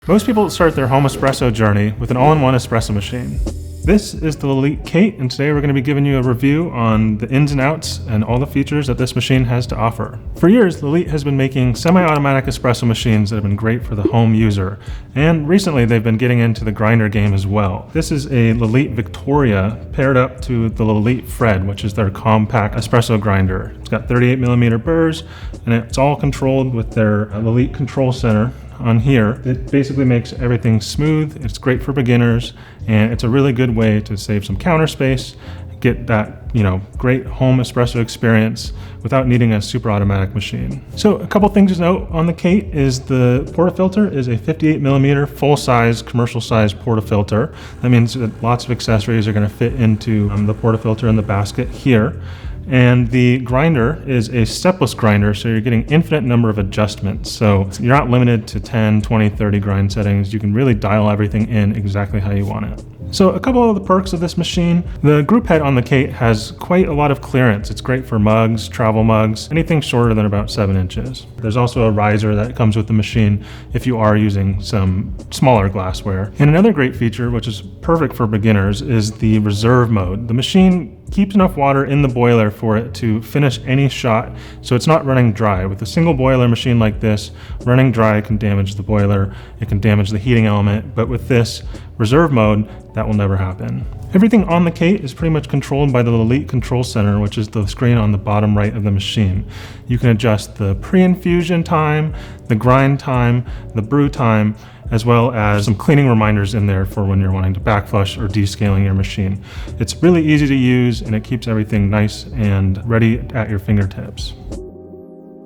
Most people start their home espresso journey with an all-in-one espresso machine. This is the LELIT Kate, and today we're going to be giving you a review on the ins and outs and all the features that this machine has to offer. For years, LELIT has been making semi-automatic espresso machines that have been great for the home user, and recently they've been getting into the grinder game as well. This is a LELIT Victoria paired up to the LELIT Fred, which is their compact espresso grinder. It's got 38mm burrs, and it's all controlled with their LELIT control center on here. It basically makes everything smooth. It's great for beginners, and it's a really good way to save some counter space, get that, great home espresso experience without needing a super automatic machine. So a couple things to note on the Kate is the portafilter is a 58mm full-size, commercial-size portafilter. That means that lots of accessories are going to fit into the portafilter in the basket here. And the grinder is a stepless grinder, so you're getting infinite number of adjustments. So you're not limited to 10, 20, 30 grind settings. You can really dial everything in exactly how you want it. So a couple of the perks of this machine, the group head on the Kate has quite a lot of clearance. It's great for mugs, travel mugs, anything shorter than about 7 inches. There's also a riser that comes with the machine if you are using some smaller glassware. And another great feature, which is perfect for beginners, is the reserve mode. The machine keeps enough water in the boiler for it to finish any shot, so it's not running dry. With a single boiler machine like this, running dry can damage the boiler, it can damage the heating element, but with this reserve mode, that will never happen. Everything on the Kate is pretty much controlled by the LELIT control center, which is the screen on the bottom right of the machine. You can adjust the pre-infusion time, the grind time, the brew time, as well as some cleaning reminders in there for when you're wanting to backflush or descaling your machine. It's really easy to use, and it keeps everything nice and ready at your fingertips.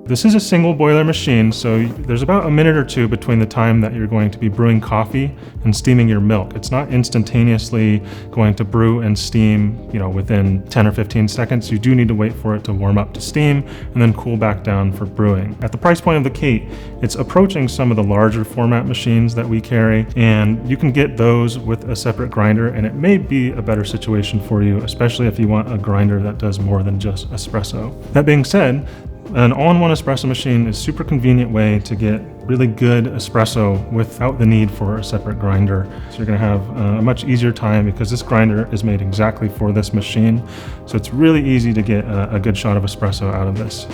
This is a single boiler machine, so there's about a minute or two between the time that you're going to be brewing coffee and steaming your milk. It's not instantaneously going to brew and steam, within 10 or 15 seconds. You do need to wait for it to warm up to steam and then cool back down for brewing. At the price point of the Kate, it's approaching some of the larger format machines that we carry, and you can get those with a separate grinder, and it may be a better situation for you, especially if you want a grinder that does more than just espresso. That being said, an all-in-one espresso machine is a super convenient way to get really good espresso without the need for a separate grinder. So you're going to have a much easier time because this grinder is made exactly for this machine. So it's really easy to get a good shot of espresso out of this.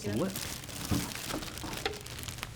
Slip.